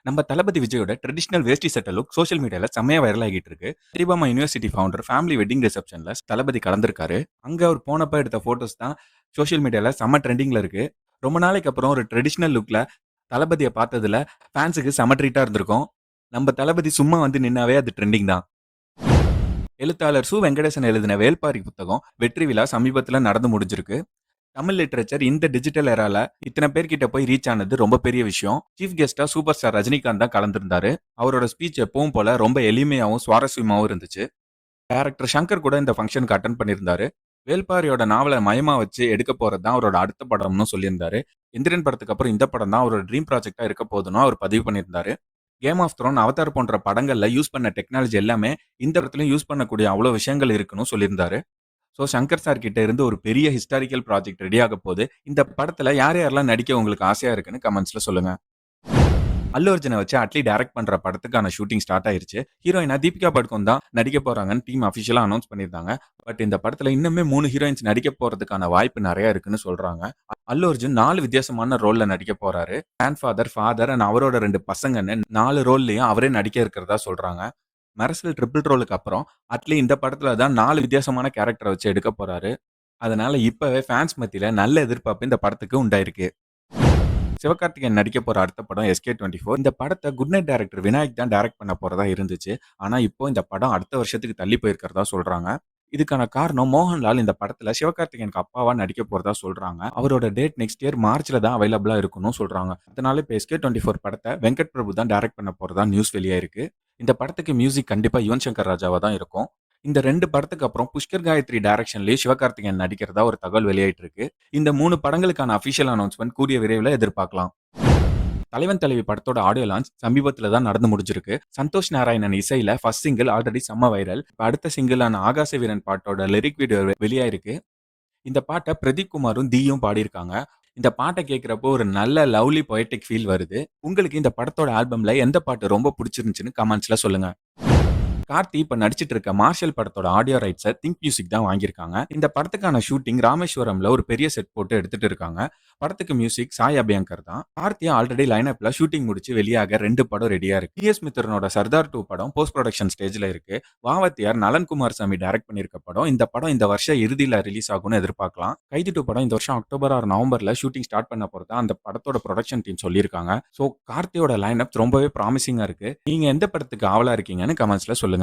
நம்ம தளபதி விஜயோட ட்ரெடிஷனல் வேஷ்டி சட்டை லுக் சோஷியல் மீடியால செம்மையா வைரல் ஆகிட்டு இருக்கு. Sribhama university founder family wedding ரிசப்ஷன்ல தளபதி கலந்திருக்காரு. அங்க அவர் போனப்ப எடுத்த போட்டோஸ் தான் சோஷியல் மீடியால செம்ம ட்ரெண்டிங்ல இருக்கு. ரொம்ப நாளைக்கு அப்புறம் ஒரு ட்ரெடிஷனல் லுக்ல தளபதியை பார்த்ததுல ஃபேன்ஸுக்கு செம ட்ரீட்டா இருந்திருக்கும். நம்ம தளபதி சும்மா வந்து நின்னாவே அது ட்ரெண்டிங் தான். எழுத்தாளர் சு வெங்கடேசன் எழுதின வேல்பாரி புத்தகம் வெற்றி விழா சமீபத்துல நடந்து முடிஞ்சிருக்கு. தமிழ் லிட்டரேச்சர் இந்த டிஜிட்டல் எரால இத்தனை பேர்கிட்ட போய் ரீச் ஆனது ரொம்ப பெரிய விஷயம். சீஃப் கெஸ்டா சூப்பர் ஸ்டார் ரஜினிகாந்த் தான் கலந்திருந்தாரு. அவரோட ஸ்பீச் எப்பவும் போல ரொம்ப எளிமையாவும் சுவாரஸ்யமாவும் இருந்துச்சு. டைரக்டர் சங்கர் கூட இந்த ஃபங்க்ஷனுக்கு அட்டன் பண்ணியிருந்தாரு. வேல்பாரியோட நாவலை மையமா வச்சு எடுக்க போறது தான் அவரோட அடுத்த படம்னு சொல்லியிருந்தாரு. எந்திரன் படத்துக்கு அப்புறம் இந்த படம் தான் அவரோட ட்ரீம் ப்ராஜெக்டா இருக்க போதுன்னு அவர் பதிவு பண்ணியிருந்தாரு. கேம் ஆஃப் த்ரோன், அவதார் போன்ற படங்கள்ல யூஸ் பண்ண டெக்னாலஜி எல்லாமே இந்த இடத்துலயும் யூஸ் பண்ணக்கூடிய அவ்வளவு விஷயங்கள் இருக்குன்னு சொல்லியிருந்தாரு. ஸோ சங்கர் சார் கிட்ட இருந்து ஒரு பெரிய ஹிஸ்டாரிக்கல் ப்ராஜெக்ட் ரெடி ஆக போகுது. இந்த படத்துல யார் யாரெல்லாம் நடிக்க உங்களுக்கு ஆசையா இருக்குன்னு கமெண்ட்ஸ்ல சொல்லுங்க. அல்லு அர்ஜுனை வச்சு அட்லி டைரக்ட் பண்ற படத்துக்கான ஷூட்டிங் ஸ்டார்ட் ஆயிருச்சு. ஹீரோயினா தீபிகா படுகோன் தான் நடிக்க போறாங்கன்னு டீம் அஃபிஷியலா அனௌன்ஸ் பண்ணியிருந்தாங்க. பட் இந்த படத்துல இன்னுமே 3 ஹீரோயின்ஸ் நடிக்க போறதுக்கான வாய்ப்பு நிறைய இருக்குன்னு சொல்றாங்க. அல்லு அர்ஜுன் 4 வித்தியாசமான ரோல்ல நடிக்க போறாரு. கிராண்ட் ஃபாதர் அண்ட் அவரோட 2 பசங்கன்னு 4 ரோல்லயும் அவரே நடிக்க இருக்கிறதா சொல்றாங்க. மெர்சல் ட்ரிபிள் ரோலுக்கு அப்புறம் அட்லி இந்த படத்துல தான் 4 வித்தியாசமான கேரக்டரை வச்சு எடுக்க போறாரு. அதனால இப்பவே ஃபேன்ஸ் மத்தியில நல்ல எதிர்பார்ப்பு இந்த படத்துக்கு உண்டாயிருக்கு. சிவகார்த்திகேயன் நடிக்க போற அடுத்த படம் SK24. இந்த படத்தை குட் நைட் டைரக்டர் விநாயக் தான் டைரக்ட் பண்ண போறதா இருந்துச்சு. ஆனா இப்போ இந்த படம் அடுத்த வருஷத்துக்கு தள்ளி போயிருக்கிறதா சொல்றாங்க. இதுக்கான காரணம் மோகன்லால் இந்த படத்துல சிவகார்த்திகேயனுக்கு அப்பாவா நடிக்க போறதா சொல்றாங்க. அவரோட டேட் நெக்ஸ்ட் இயர் மார்ச்ல தான் அவைலபிளா இருக்குன்னு சொல்றாங்க. அதனால இப்போ SK24 படத்தை வெங்கட் பிரபு தான் டைரக்ட் பண்ண போறதா நியூஸ் வெளியாயிருக்கு. இந்த படத்துக்கு மியூசிக் கண்டிப்பா யுவன் சங்கர் ராஜாவா தான் இருக்கும். இந்த 2 படத்துக்கு அப்புறம் புஷ்கர் காயத்ரி டைரக்ஷன்லயே சிவகார்த்திகேயன் நடிக்கிறதா ஒரு தகவல் வெளியாயிட்டு இருக்கு. இந்த 3 படங்களுக்கான அபிஷியல் அனௌன்ஸ்மெண்ட் கூடிய விரைவில் எதிர்பார்க்கலாம். தலைவன் தலைவி படத்தோட ஆடியோ லான்ச் சமீபத்துல தான் நடந்து முடிஞ்சிருக்கு. சந்தோஷ் நாராயணன் இசையில ஃபர்ஸ்ட் சிங்கிள் ஆல்ரெடி செம்ம வைரல். அடுத்த சிங்கிளான ஆகாச வீரன் பாட்டோட லிரிக் வீடியோ வெளியாயிருக்கு. இந்த பாட்டை பிரதீப் குமாரும் தீயும் பாடியிருக்காங்க. இந்த பாட்டை கேட்கிறப்போ ஒரு நல்ல லவ்லி பொயட்டிக் ஃபீல் வருது. உங்களுக்கு இந்த படத்தோட ஆல்பம்ல எந்த பாட்டு ரொம்ப பிடிச்சிருந்துச்சுன்னு கமெண்ட்ஸ்ல சொல்லுங்க. கார்த்தி இப்ப நடிச்சிட்டு இருக்க மார்ஷல் படத்தோட ஆடியோ ரைட்ஸை திங்க் மியூசிக் தான் வாங்கியிருக்காங்க. இந்த படத்துக்கான ஷூட்டிங் ராமேஸ்வரம்ல ஒரு பெரிய செட் போட்டு எடுத்துட்டு இருக்காங்க. படத்துக்கு மியூசிக் சாய் அபியங்கர் தான். கார்த்தி ஆல்ரெடி லைனப்ல ஷூட்டிங் முடிச்சு வெளியாக 2 படம் ரெடியா இருக்கு. PS மித்ரனோட சர்தார் 2 படம் போஸ்ட் ப்ரொடக்ஷன் ஸ்டேஜ்ல இருக்கு. வாவத்தியார் நலன்குமார் சாமி டைரக்ட் பண்ணியிருக்க படம். இந்த படம் இந்த வருஷம் இறுதியில ரிலீஸ் ஆகும்னு எதிர்பார்க்கலாம். கைதி 2 படம் இந்த வருஷம் அக்டோபர் ஆர் நவம்பர்ல ஷூட்டிங் ஸ்டார்ட் பண்ண போறதா அந்த படத்தோட ப்ரொடக்ஷன் டீம் சொல்லியிருக்காங்க. ஸோ கார்த்தியோட லைனப் ரொம்பவே ப்ராமிசிங்கா இருக்கு. நீங்க எந்த படத்துக்கு ஆவலா இருக்கீங்கன்னு கமெண்ட்ஸ்ல சொல்லுங்க.